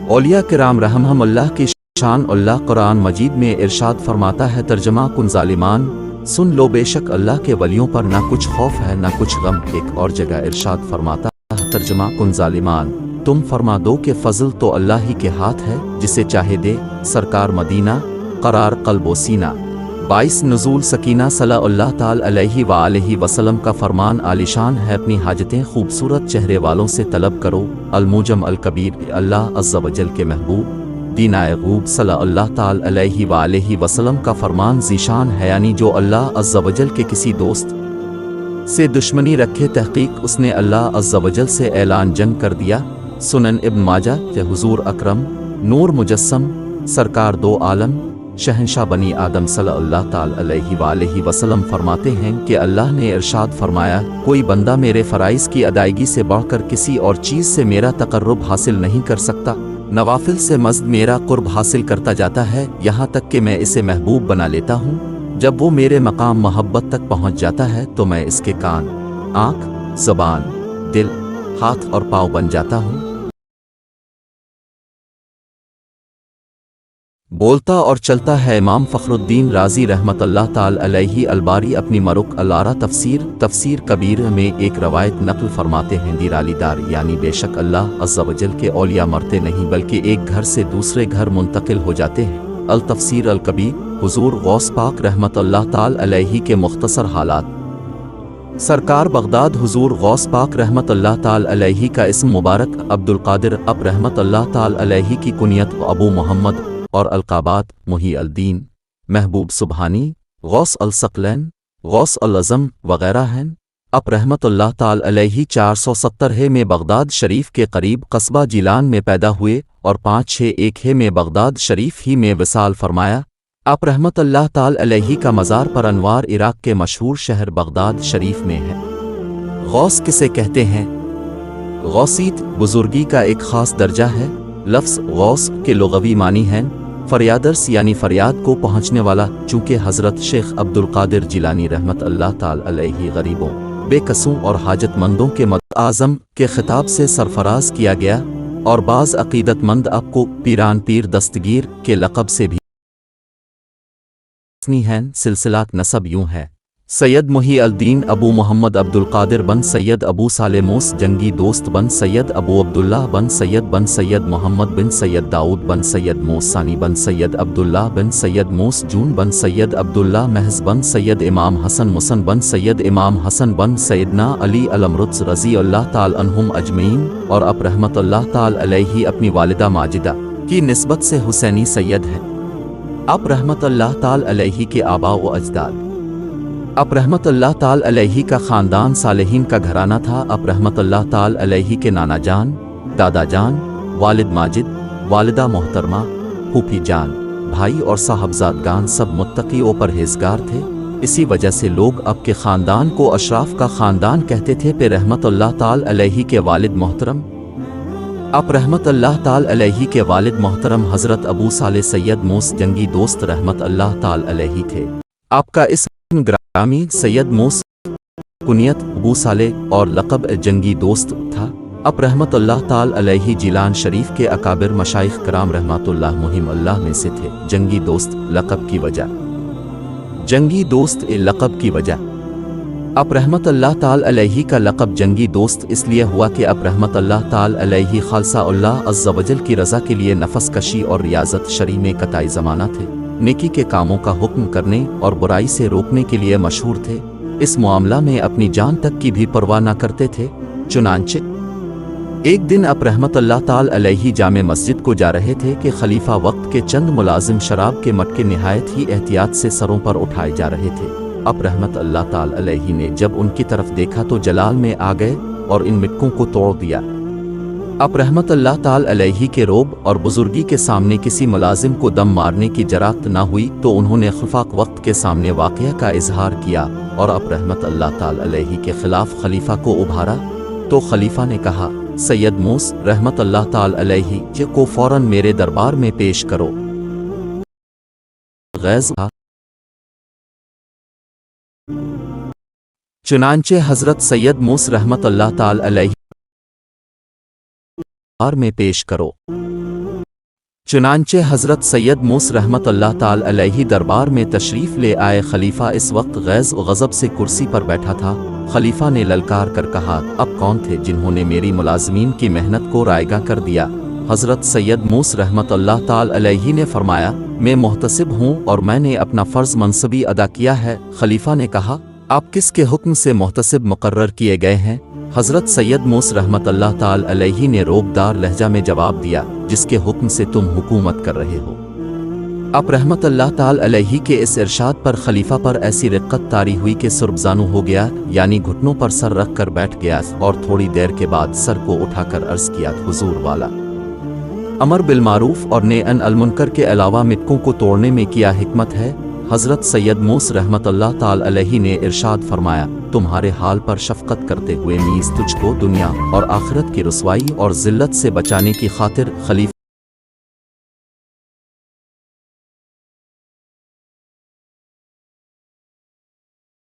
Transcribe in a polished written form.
औलिया किराम रहमहुमुल्लाह की शान अल्लाह कुरान मजीद में इरशाद फरमाता है, तर्जमा कुन ज़ालिमान, सुन लो बेशक अल्लाह के वलियों पर ना कुछ खौफ है ना कुछ गम। एक और जगह इरशाद फरमाता है, तर्जमा कुन ज़ालिमान, तुम फरमा दो कि फजल तो अल्लाह ही के हाथ है, जिसे चाहे दे। सरकार मदीना करार कल्बो सीना। 22 नुज़ूल सकीना सल्लल्लाहु ताला अलैहि वसल्लम का फरमान आलिशान है, अपनी हाजतें खूबसूरत चेहरे वालों से तलब करो। अल-मुजम अल-कबीर अल्लाह अज़्ज़ा वजल के महबूब दीन-ए-गूब सल्लल्लाहु ताला अलैहि वसल्लम का फरमान ज़ीशान है, यानी जो अल्लाह अज़्ज़ा वजल के किसी दोस्त से दुश्मनी रखे, तहकीक उसने अल्लाह अज़्ज़ा वजल से ऐलान जंग कर दिया। सुनन इब्न माजा के हुजूर अकरम नूर मुजस्सम सरकार दो आलम शहंशाह बनी आदम सल्लल्लाहु ताला अलैहि वसल्लम फरमाते हैं कि अल्लाह ने इरशाद फरमाया, कोई बंदा मेरे फ़राइज़ की अदायगी से बढ़कर किसी और चीज़ से मेरा तक़र्रुब हासिल नहीं कर सकता। नवाफिल से मज़द मेरा क़ुर्ब हासिल करता जाता है, यहाँ तक कि मैं इसे महबूब बना लेता हूँ। जब वो मेरे मकाम मोहब्बत तक पहुँच जाता है तो मैं इसके कान, आँख, ज़बान, दिल, हाथ और पाँव बन जाता हूँ। बोलता और चलता है इमाम फ़खरुद्दीन राज़ी रहमतुल्लाह ताला अलैहि अलबारी अपनी मरुक अल-आरा तफसीर कबीर में एक रवायत नक़ल फरमाते हैं, दीरालीदार यानी बेशक अल्लाह अज़्ज़ा वजल के औलिया मरते नहीं बल्कि एक घर से दूसरे घर मुंतकिल हो जाते हैं। अल-तफसीर अल-कबीर हुज़ूर गौस पाक रहमतुल्लाह ताला अलैहि के मुख्तसर हालात। सरकार बगदाद हुज़ूर गौस पाक रहमतुल्लाह ताला अलैहि का इस्म मुबारक अब्दुल क़ादिर अब रहमतुल्लाह ताला अलैहि की कुनियत अबू मोहम्मद और अलक़ाबात मुही अल-दीन, महबूब सुबहानी, गौस अल-सकलैन, गौस अल-अज़म वग़ैरह हैं। अब रहमतुल्लाह ताला अलैहि 470 में बगदाद शरीफ के करीब कस्बा जिलान में पैदा हुए और 561 में बगदाद शरीफ ही में विसाल फरमाया। आप रहमतुल्लाह ताला अलैहि का मज़ार पर अनवार इराक़ के मशहूर शहर बगदाद शरीफ में है। गौस किसे कहते हैं? गौसीत बुज़ुर्गी का एक ख़ास दर्जा है। लफ्ज़ गौस के लुग़वी मानी हैं फरियादर्स यानी फरियाद को पहुँचने वाला। चूँकि हज़रत शेख अब्दुल क़ादिर जिलानी रहमतुल्लाह ताला अलैहि गरीबों, बेकसूं और हाजतमंदों के मदद आज़म के ख़िताब से सरफराज किया गया और बाज़ अक़ीदतमंद आपको पीरान पीर दस्तगीर के लक़ब से भी हैं। सिलसिला नसब यूँ है, सैयद मुही अल-दीन अबू मोहम्मद अब्दुल क़ादिर बन सैयद अबू साले मूस जंगी दोस्त बन सैयद अबू अब्दुल्लाह बन सैयद मोहम्मद बिन सैयद दाऊद बन सैयद मूस सानी बन सैयद अब्दुल्लाह बिन सैयद मूस जून बन सैयद अब्दुल्लाह महज बन सैयद इमाम हसन मुसन बन सैयद इमाम हसन बन सैयदना अली अलमरुत्स रज़ी अल्लाह ताला अन्हुम अजमईन। और अब रहमतुल्लाह ताला अलैहि अपनी वालिदा माजिदा की निस्बत से हुसैनी सैयद हैं। अब रहमतुल्लाह ताला अलैहि के आबा व अजदाद। अब रहमतुल्लाह ताला अलैहि का ख़ानदान सालेहीन का घराना था। अब रहमतुल्लाह ताला अलैहि के नाना जान, दादा जान, वालिद माजिद, वालिदा मोहतरमा, फूफी जान, भाई और साहबजादगान सब मुत्तकी और परहेज़गार थे। इसी वजह से लोग अब के ख़ानदान को अशराफ का ख़ानदान कहते थे। पे रहमतुल्लाह ताला अलैहि के वालिद मोहतरम। अब रहमतुल्लाह ताला अलैहि के वालिद मोहतरम हज़रत अबू साले सैयद मूस जंगी दोस्त रहमतुल्लाह ताला अलैहि थे। आपका इस्म ग्रामी सैयद मूस, कुनियत अबू साले और लक़ब जंगी दोस्त था। अब रहमतुल्लाह ताला अलैहि जिलान शरीफ के अकाबिर मशाइख कराम रहमतुल्लाह मुहिम अल्लाह में से थे। जंगी दोस्त लक़ब की वजह, जंगी दोस्त लक़ब की वजह। अब रहमतुल्लाह ताला अलैहि का लक़ब जंगी दोस्त इसलिए हुआ कि अब रहमतुल्लाह ताला अलैहि खालसा अल्लाह अज़्ज़ा वजल की रज़ा के लिए नफस कशी और रियाज़त शरी में कताई ज़माना थे। नेकी के कामों का हुक्म करने और बुराई से रोकने के लिए मशहूर थे। इस मामला में अपनी जान तक की भी परवाह न करते थे। चुनांचे एक दिन अब रहमतुल्लाह ताला अलैहि जामे मस्जिद को जा रहे थे कि खलीफा वक्त के चंद मुलाजिम शराब के मटके निहायत ही एहतियात से सरों पर उठाए जा रहे थे। अब रहमतुल्लाह ताला अलैहि ने जब उनकी तरफ देखा तो जलाल में आ गए और इन मटकों को तोड़ दिया। अब रहमतुल्लाह ताला अलैहि के रोब और बुजुर्गी के सामने किसी मुलाजिम को दम मारने की जरात ना हुई तो उन्होंने खफाक वक्त के सामने वाक़या का इजहार किया और अब रहमतुल्लाह ताला अलैहि के खिलाफ खलीफा को उभारा। तो खलीफा ने कहा, सैयद मूस रहमतुल्लाह ताला अलैहि को फौरन मेरे दरबार में पेश करो। गैज़ चुनांचे हजरत सैयद मूस रहमतुल्लाह ताला अलैहि में पेश करो। चुनांचे हज़रत सैयद मूस रहमत अल्लाह ताल अलैहि दरबार में तशरीफ़ ले आए। खलीफा इस वक्त गैज़ व गज़ब से कुर्सी पर बैठा था। खलीफा ने ललकार कर कहा, अब कौन थे जिन्होंने मेरी मुलाज़मीन की मेहनत को रायगा कर दिया? हज़रत सैयद मूस रहमत अल्लाह ताल अलैहि ने फरमाया, मैं मुहतसिब हूँ और मैंने अपना फ़र्ज़ मनसबी अदा किया है। खलीफा ने कहा, आप किसके हुक्म से मुहतसिब मुकर्रर किए गए हैं? हज़रत सैयद मूस रहमत अल्लाह ताल अलैहि ने रोबदार लहजा में जवाब दिया, जिसके हुक्म से तुम हुकूमत कर रहे हो। अब रहमत अल्लाह ताल अलैहि के इस इरशाद पर खलीफा पर ऐसी रिक्कत तारी हुई कि सुरबजानू हो गया, यानी घुटनों पर सर रख कर बैठ गया और थोड़ी देर के बाद सर को उठाकर अर्ज़ किया, हुजूर वाला अमर बिलमारूफ और नेहन अल मुनकर के अलावा मिटकों को तोड़ने में क्या हिकमत है? हज़रत सैयद मूस रहमत अल्लाह ताल अलैहि ने इरशाद फरमाया, तुम्हारे हाल पर शफ़क़त करते हुए नीज़ तुझको दुनिया और आखिरत की रुसवाई और ज़िल्लत से बचाने की खातिर खलीफा